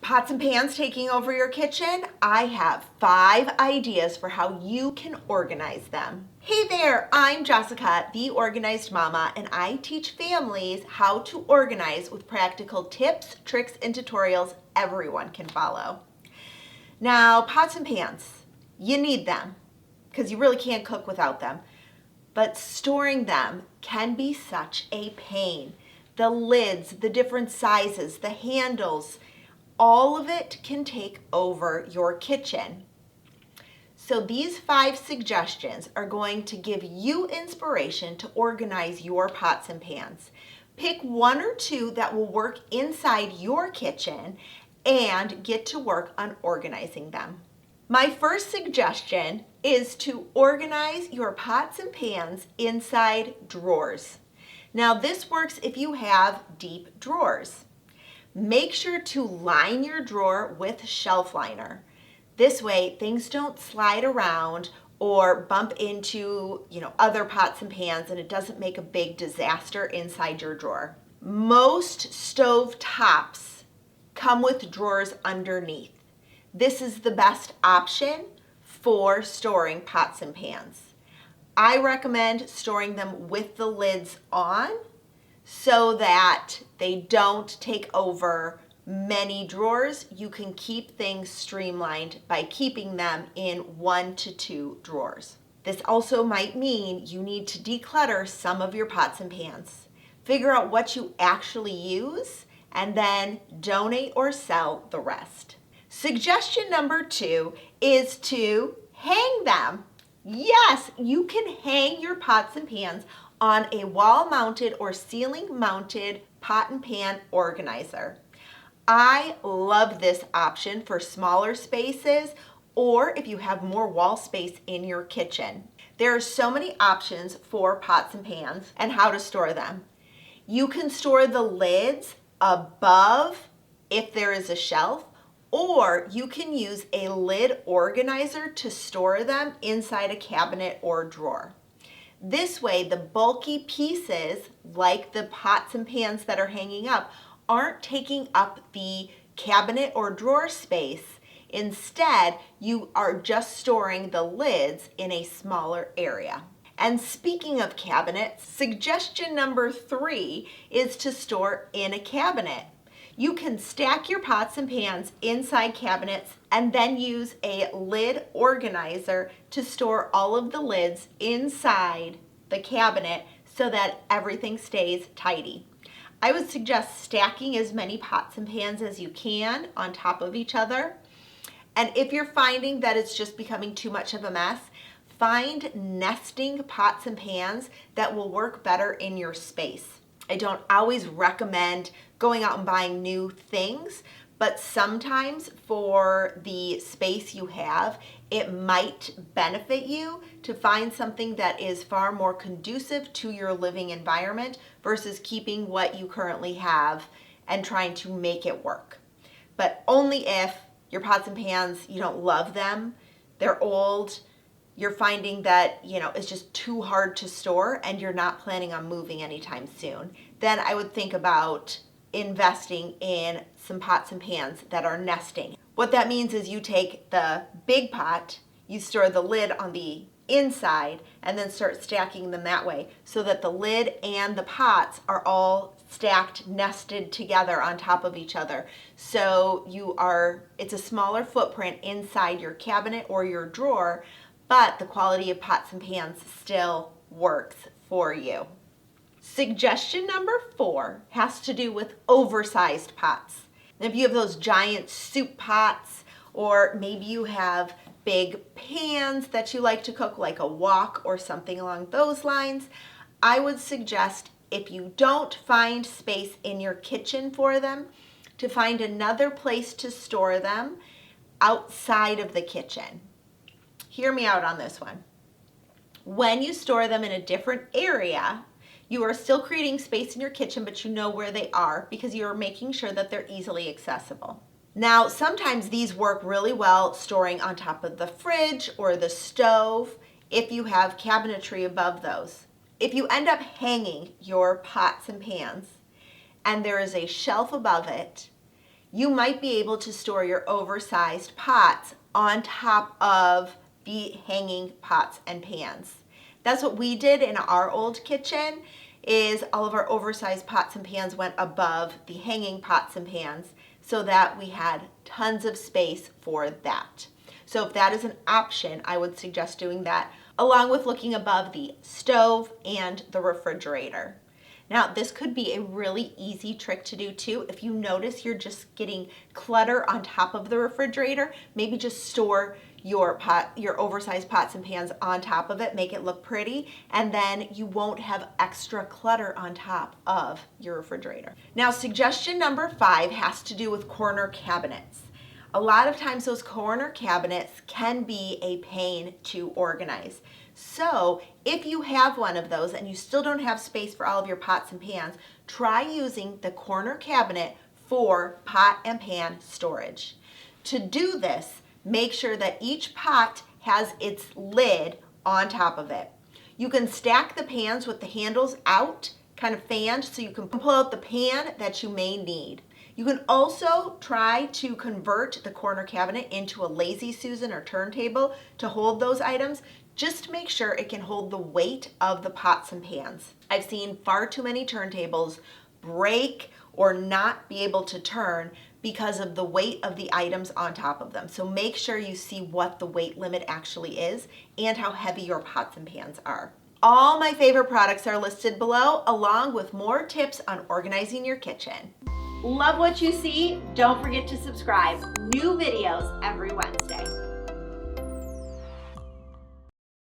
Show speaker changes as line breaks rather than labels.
Pots and pans taking over your kitchen? I have 5 ideas for how you can organize them. Hey there, I'm Jessica, the Organized Mama, and I teach families how to organize with practical tips, tricks, and tutorials everyone can follow. Now, pots and pans, you need them because you really can't cook without them. But storing them can be such a pain. The lids, the different sizes, the handles, all of it can take over your kitchen. So these 5 suggestions are going to give you inspiration to organize your pots and pans. Pick 1 or 2 that will work inside your kitchen and get to work on organizing them. My first suggestion is to organize your pots and pans inside drawers. Now this works if you have deep drawers. Make sure to line your drawer with shelf liner. This way things don't slide around or bump into, other pots and pans, and it doesn't make a big disaster inside your drawer. Most stove tops come with drawers underneath. This is the best option for storing pots and pans. I recommend storing them with the lids on so that they don't take over many drawers. You can keep things streamlined by keeping them in 1 to 2 drawers. This also might mean you need to declutter some of your pots and pans. Figure out what you actually use and then donate or sell the rest. Suggestion number 2 is to hang them. Yes, you can hang your pots and pans on a wall-mounted or ceiling-mounted pot and pan organizer. I love this option for smaller spaces or if you have more wall space in your kitchen. There are so many options for pots and pans and how to store them. You can store the lids above if there is a shelf, or you can use a lid organizer to store them inside a cabinet or drawer. This way, the bulky pieces, like the pots and pans that are hanging up, aren't taking up the cabinet or drawer space. Instead, you are just storing the lids in a smaller area. And speaking of cabinets, suggestion number 3 is to store in a cabinet. You can stack your pots and pans inside cabinets and then use a lid organizer to store all of the lids inside the cabinet so that everything stays tidy. I would suggest stacking as many pots and pans as you can on top of each other. And if you're finding that it's just becoming too much of a mess, find nesting pots and pans that will work better in your space. I don't always recommend going out and buying new things, but sometimes for the space you have, it might benefit you to find something that is far more conducive to your living environment versus keeping what you currently have and trying to make it work. But only if your pots and pans, you don't love them, they're old, you're finding that, it's just too hard to store and you're not planning on moving anytime soon, then I would think about investing in some pots and pans that are nesting. What that means is you take the big pot, you store the lid on the inside, and then start stacking them that way so that the lid and the pots are all stacked, nested together on top of each other. So it's a smaller footprint inside your cabinet or your drawer, but the quality of pots and pans still works for you. Suggestion number 4 has to do with oversized pots. If you have those giant soup pots, or maybe you have big pans that you like to cook, like a wok or something along those lines, I would suggest, if you don't find space in your kitchen for them, to find another place to store them outside of the kitchen. Hear me out on this one. When you store them in a different area, you are still creating space in your kitchen, but you know where they are because you're making sure that they're easily accessible. Now, sometimes these work really well storing on top of the fridge or the stove if you have cabinetry above those. If you end up hanging your pots and pans and there is a shelf above it, you might be able to store your oversized pots on top of the hanging pots and pans. That's what we did in our old kitchen, is all of our oversized pots and pans went above the hanging pots and pans so that we had tons of space for that. So if that is an option, I would suggest doing that, along with looking above the stove and the refrigerator. Now, this could be a really easy trick to do too. If you notice you're just getting clutter on top of the refrigerator, maybe just store your oversized pots and pans on top of it, make it look pretty, and then you won't have extra clutter on top of your refrigerator. Now, suggestion number 5 has to do with corner cabinets. A lot of times those corner cabinets can be a pain to organize. So if you have one of those and you still don't have space for all of your pots and pans, try using the corner cabinet for pot and pan storage. To do this, make sure that each pot has its lid on top of it. You can stack the pans with the handles out, kind of fanned, so you can pull out the pan that you may need. You can also try to convert the corner cabinet into a lazy Susan or turntable to hold those items. Just make sure it can hold the weight of the pots and pans. I've seen far too many turntables break or not be able to turn because of the weight of the items on top of them. So make sure you see what the weight limit actually is and how heavy your pots and pans are. All my favorite products are listed below, along with more tips on organizing your kitchen. Love what you see? Don't forget to subscribe. New videos every Wednesday.